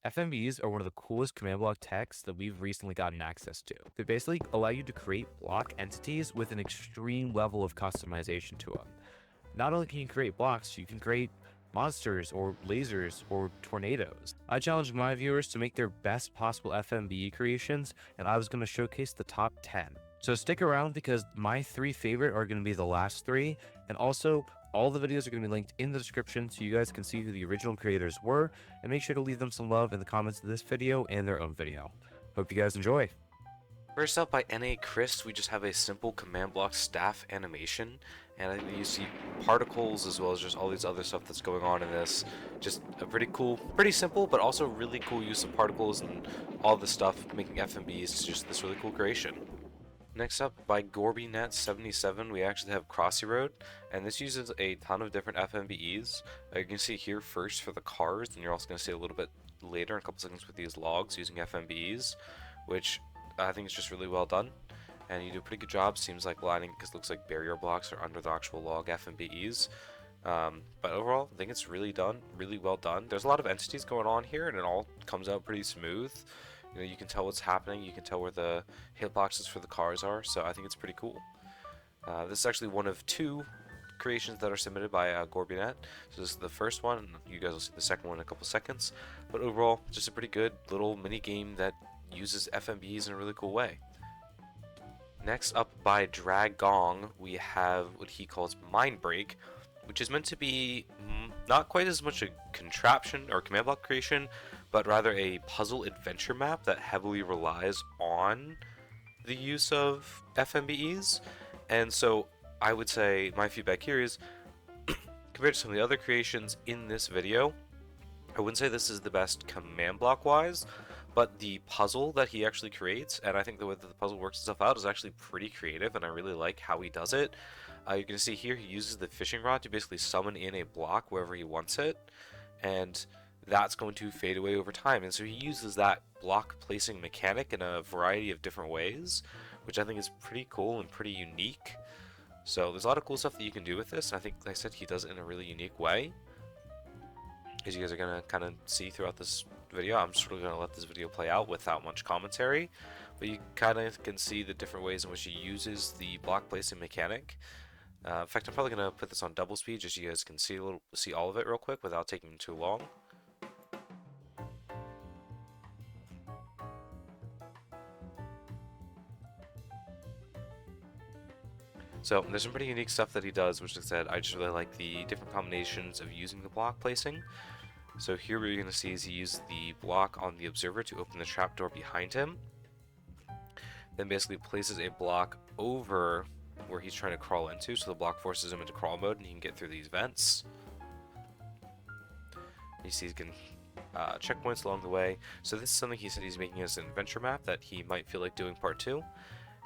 FMBs are one of the coolest command block techs that we've recently gotten access to. They basically allow you to create block entities with an extreme level of customization to them. Not only can you create blocks, you can create monsters or lasers or tornadoes. I challenged my viewers to make their best possible FMBE creations, and I was going to showcase the top 10. So stick around because my 3 favorite are going to be the last 3, and also all the videos are going to be linked in the description so you guys can see who the original creators were, and make sure to leave them some love in the comments of this video and their own video. Hope you guys enjoy. First up by NaCryst, we just have a simple command block staff animation, and I think you see particles as well as just all these other stuff that's going on in this. Just a pretty cool, pretty simple, but also really cool use of particles and all the stuff making FMBs just this really cool creation. Next up, by Guppyduck77, we actually have Crossy, and this uses a ton of different FMBEs. You can see here first for the cars, and you're also going to see a little bit later in a couple seconds with these logs using FMBEs, which I think is just really well done. And you do a pretty good job, seems like lining, because it looks like barrier blocks are under the actual log FMBEs. But overall, I think it's really well done. There's a lot of entities going on here, and it all comes out pretty smooth. You know, you can tell what's happening, you can tell where the hitboxes for the cars are, so I think it's pretty cool. This is actually one of 2 creations that are submitted by Guppyduck. So this is the first one, and you guys will see the second one in a couple seconds. But overall, just a pretty good little mini game that uses FMBs in a really cool way. Next up by Dragong, we have what he calls Mind Break, which is meant to be not quite as much a contraption or command block creation, but rather a puzzle adventure map that heavily relies on the use of FMBEs. And so I would say my feedback here is, compared to some of the other creations in this video, I wouldn't say this is the best command block wise, but the puzzle that he actually creates, and I think the way that the puzzle works itself out, is actually pretty creative, and I really like how he does it. You can see here he uses the fishing rod to basically summon in a block wherever he wants it, and that's going to fade away over time. And so he uses that block placing mechanic in a variety of different ways, which I think is pretty cool and pretty unique. So there's a lot of cool stuff that you can do with this, and I think, like I said, he does it in a really unique way. As you guys are going to kind of see throughout this video, I'm sort of going to let this video play out without much commentary, but you kind of can see the different ways in which he uses the block placing mechanic. In fact, I'm probably going to put this on double speed just so you guys can see all of it real quick without taking too long. So there's some pretty unique stuff that he does, which I said, I just really like the different combinations of using the block placing. So here what you're going to see is he uses the block on the observer to open the trapdoor behind him. Then basically places a block over where he's trying to crawl into, so the block forces him into crawl mode and he can get through these vents. You see he's getting checkpoints along the way. So this is something he said he's making as an adventure map that he might feel like doing part 2.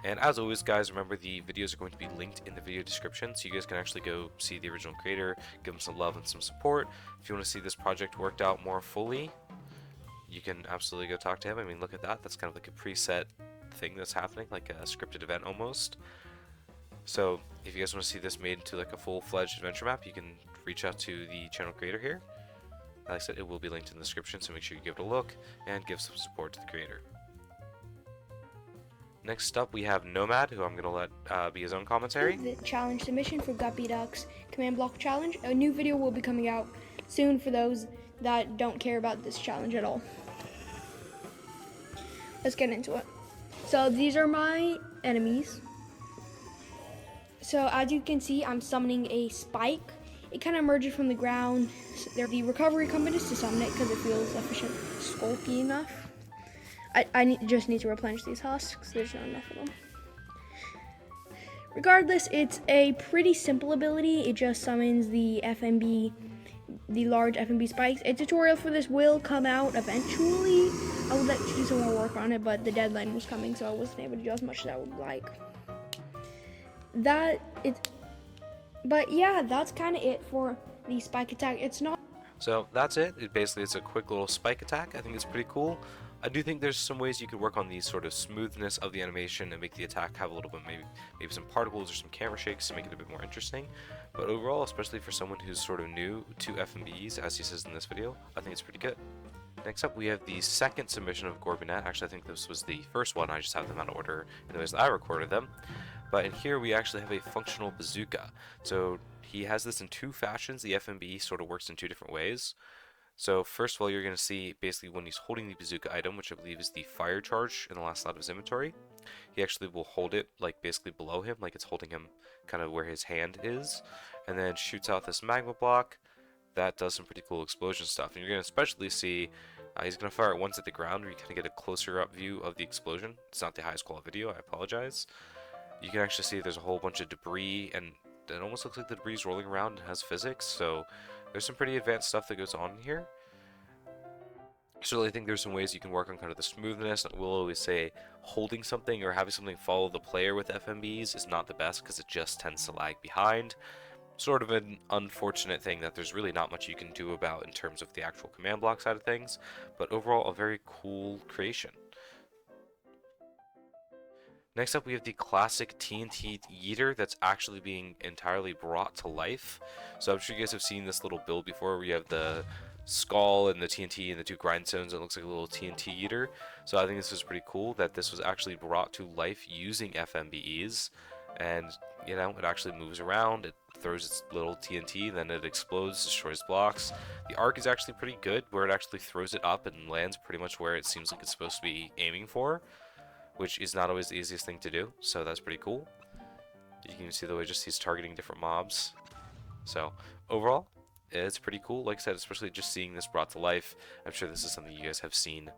And as always, guys, remember the videos are going to be linked in the video description, so you guys can actually go see the original creator, give him some love and some support. If you want to see this project worked out more fully, you can absolutely go talk to him. I mean, look at that. That's kind of like a preset thing that's happening, like a scripted event almost. So if you guys want to see this made into like a full-fledged adventure map, you can reach out to the channel creator here. Like I said, it will be linked in the description, so make sure you give it a look and give some support to the creator. Next up, we have Nomad, who I'm going to let be his own commentary. The challenge submission for Guppyduck's command block challenge. A new video will be coming out soon for those that don't care about this challenge at all. Let's get into it. So these are my enemies. So as you can see, I'm summoning a spike. It kind of emerges from the ground. So the recovery compass to summon it because it feels efficient, skulky enough. I just need to replenish these husks. There's not enough of them. Regardless, it's a pretty simple ability. It just summons the large FMB spikes. A tutorial for this will come out eventually. I would like to do some more work on it, but the deadline was coming, so I wasn't able to do as much as I would like. But yeah, that's kind of it for the spike attack. It's not. So that's it. It's a quick little spike attack. I think it's pretty cool. I do think there's some ways you could work on the sort of smoothness of the animation and make the attack have a little bit, maybe some particles or some camera shakes to make it a bit more interesting. But overall, especially for someone who's sort of new to FMBEs, as he says in this video, I think it's pretty good. Next up, we have the second submission of Gorbinet. Actually, I think this was the first one. I just have them out of order in the ways that I recorded them. But in here, we actually have a functional bazooka. So he has this in two fashions. The FMBE sort of works in two different ways. So first of all, you're going to see basically when he's holding the bazooka item, which I believe is the fire charge in the last slot of his inventory, he actually will hold it like basically below him, like it's holding him kind of where his hand is, and then shoots out this magma block. That does some pretty cool explosion stuff. And you're going to especially see he's going to fire it once at the ground where you kind of get a closer up view of the explosion. It's not the highest quality video, I apologize. You can actually see there's a whole bunch of debris, and it almost looks like the debris is rolling around and has physics, so there's some pretty advanced stuff that goes on in here. I certainly think there's some ways you can work on kind of the smoothness. We'll always say holding something or having something follow the player with FMBs is not the best because it just tends to lag behind. Sort of an unfortunate thing that there's really not much you can do about in terms of the actual command block side of things, but overall a very cool creation. Next up, we have the classic TNT Yeeter that's actually being entirely brought to life. So I'm sure you guys have seen this little build before where you have the skull and the TNT and the two grindstones. It looks like a little TNT Yeeter. So I think this is pretty cool that this was actually brought to life using FMBEs. And, you know, it actually moves around. It throws its little TNT, then it explodes, destroys blocks. The arc is actually pretty good where it actually throws it up and lands pretty much where it seems like it's supposed to be aiming for, which is not always the easiest thing to do, so that's pretty cool. You can see the way just he's targeting different mobs. So overall, it's pretty cool. Like I said, especially just seeing this brought to life. I'm sure this is something you guys have seen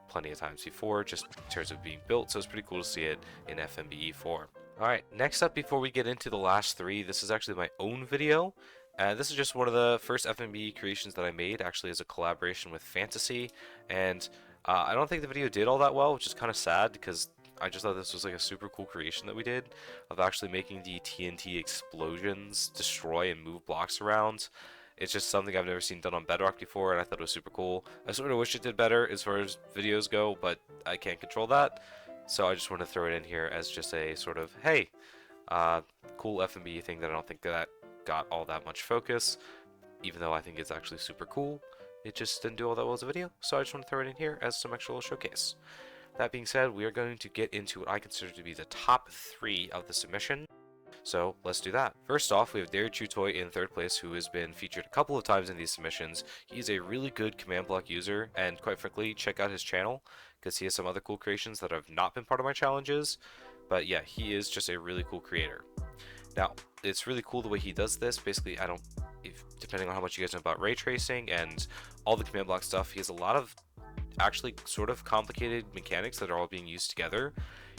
plenty of times before, just in terms of being built, so it's pretty cool to see it in FMBE form. Alright, next up before we get into the last three, this is actually my own video. This is just one of the first FMBE creations that I made, actually as a collaboration with Fantasy, and I don't think the video did all that well, which is kind of sad because I just thought this was like a super cool creation that we did of actually making the TNT explosions destroy and move blocks around. It's just something I've never seen done on Bedrock before, and I thought it was super cool. I sort of wish it did better as far as videos go, but I can't control that. So I just want to throw it in here as just a sort of, hey, cool FMBE thing that I don't think that got all that much focus, even though I think it's actually super cool. It just didn't do all that well as a video, so I just want to throw it in here as some extra little showcase. That being said, we are going to get into what I consider to be the top three of the submission. So let's do that. First off, we have DairyChutoy in third place, who has been featured a couple of times in these submissions. He's a really good command block user, and quite frankly, check out his channel because he has some other cool creations that have not been part of my challenges. But yeah, he is just a really cool creator. Now, it's really cool the way he does this. Basically, depending on how much you guys know about ray tracing and all the command block stuff, he has a lot of actually sort of complicated mechanics that are all being used together.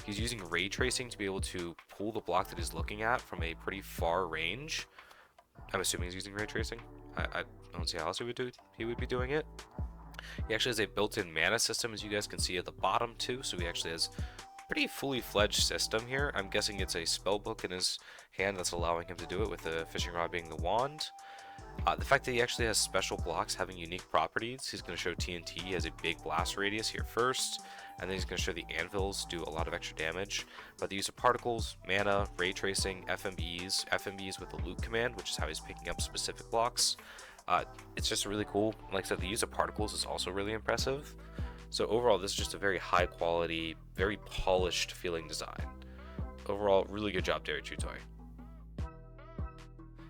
He's using ray tracing to be able to pull the block that he's looking at from a pretty far range. I'm assuming he's using ray tracing. I don't see how else he would be doing it. He actually has a built-in mana system, as you guys can see at the bottom too, so he actually has a pretty fully fledged system here. I'm guessing it's a spell book in his hand that's allowing him to do it, with the fishing rod being the wand. The fact that he actually has special blocks having unique properties. He's going to show TNT as a big blast radius here first, and then he's going to show the anvils do a lot of extra damage. But the use of particles, mana, ray tracing, FMBs with the loop command, which is how he's picking up specific blocks. It's just really cool. Like I said, the use of particles is also really impressive. So overall, this is just a very high quality, very polished feeling design. Overall, really good job, DairyChutoy.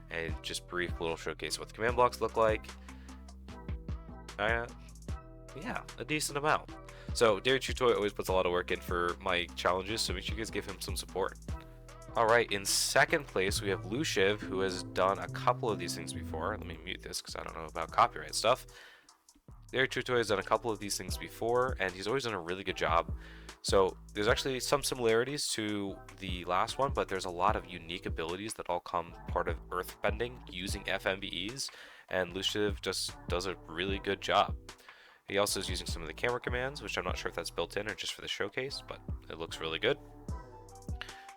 And just brief little showcase of what the command blocks look like. Yeah, a decent amount. So DairyChutoy always puts a lot of work in for my challenges, so make sure you guys give him some support. Alright, in second place we have Lushiv, who has done a couple of these things before. Let me mute this because I don't know about copyright stuff. DairyChutoy has done a couple of these things before, and he's always done a really good job. So there's actually some similarities to the last one, but there's a lot of unique abilities that all come part of earthbending using FMBEs, and Lushiv just does a really good job. He also is using some of the camera commands, which I'm not sure if that's built in or just for the showcase, but it looks really good.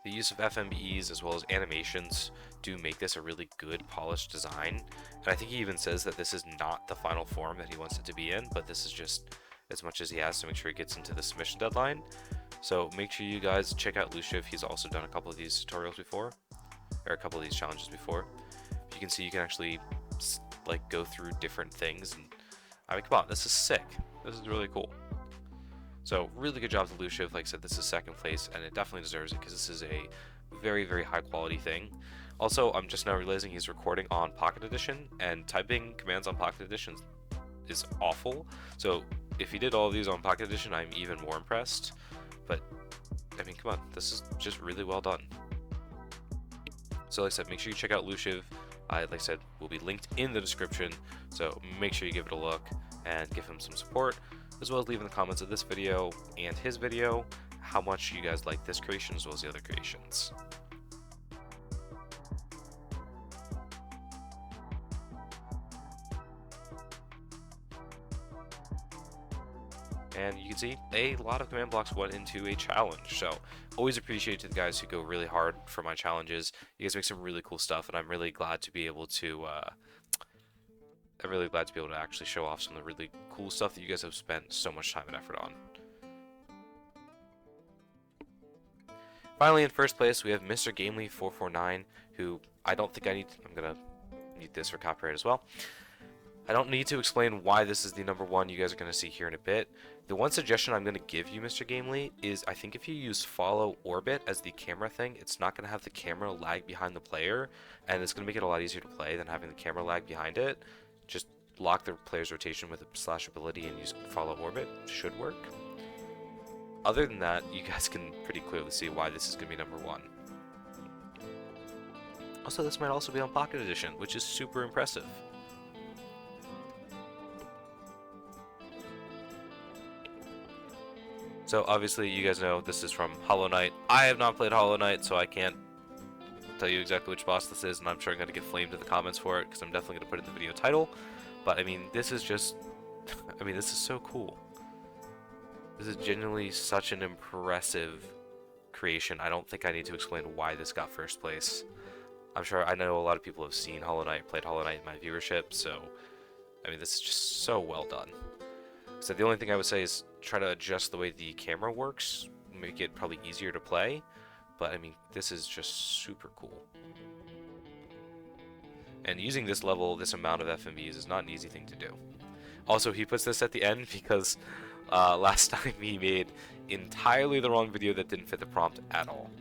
The use of FMBEs as well as animations do make this a really good polished design, and I think he even says that this is not the final form that he wants it to be in, but this is just as much as he has to make sure he gets into the submission deadline. So make sure you guys check out Lushiv. He's also done a couple of these tutorials before, or a couple of these challenges before. You can see you can actually like go through different things, and I mean, come on, this is sick. This is really cool. So really good job to Luciv. Like I said, this is second place, and it definitely deserves it because this is a very, very high quality thing. Also, I'm just now realizing he's recording on Pocket Edition, and typing commands on Pocket Edition is awful. So if he did all of these on Pocket Edition, I'm even more impressed. But I mean, come on, this is just really well done. So like I said, make sure you check out Luciv. Like I said, will be linked in the description, so make sure you give it a look and give him some support, as well as leave in the comments of this video and his video how much you guys like this creation as well as the other creations. And you can see a lot of command blocks went into a challenge, so always appreciate to the guys who go really hard for my challenges. You guys make some really cool stuff, and I'm really glad to be able to actually show off some of the really cool stuff that you guys have spent so much time and effort on. Finally, in first place, we have Mr. Gamely449, who I don't think I'm gonna need this for copyright as well. I don't need to explain why this is the number one. You guys are going to see here in a bit. The one suggestion I'm going to give you, Mr. Gamely, is I think if you use follow orbit as the camera thing, it's not going to have the camera lag behind the player, and it's going to make it a lot easier to play than having the camera lag behind it. Just lock the player's rotation with a slash ability and use follow orbit. Should work. Other than that, you guys can pretty clearly see why this is going to be number one. Also, this might also be on Pocket Edition, which is super impressive. So obviously you guys know this is from Hollow Knight. I have not played Hollow Knight, so I can't tell you exactly which boss this is, and I'm sure I'm going to get flamed in the comments for it, because I'm definitely going to put it in the video title. But I mean, this is just, I mean, this is so cool. This is genuinely such an impressive creation. I don't think I need to explain why this got first place. I know a lot of people have seen Hollow Knight, played Hollow Knight in my viewership, so I mean, this is just so well done. So the only thing I would say is try to adjust the way the camera works, make it probably easier to play, but I mean, this is just super cool. And using this level, this amount of FMBs is not an easy thing to do. Also, he puts this at the end because last time he made entirely the wrong video that didn't fit the prompt at all.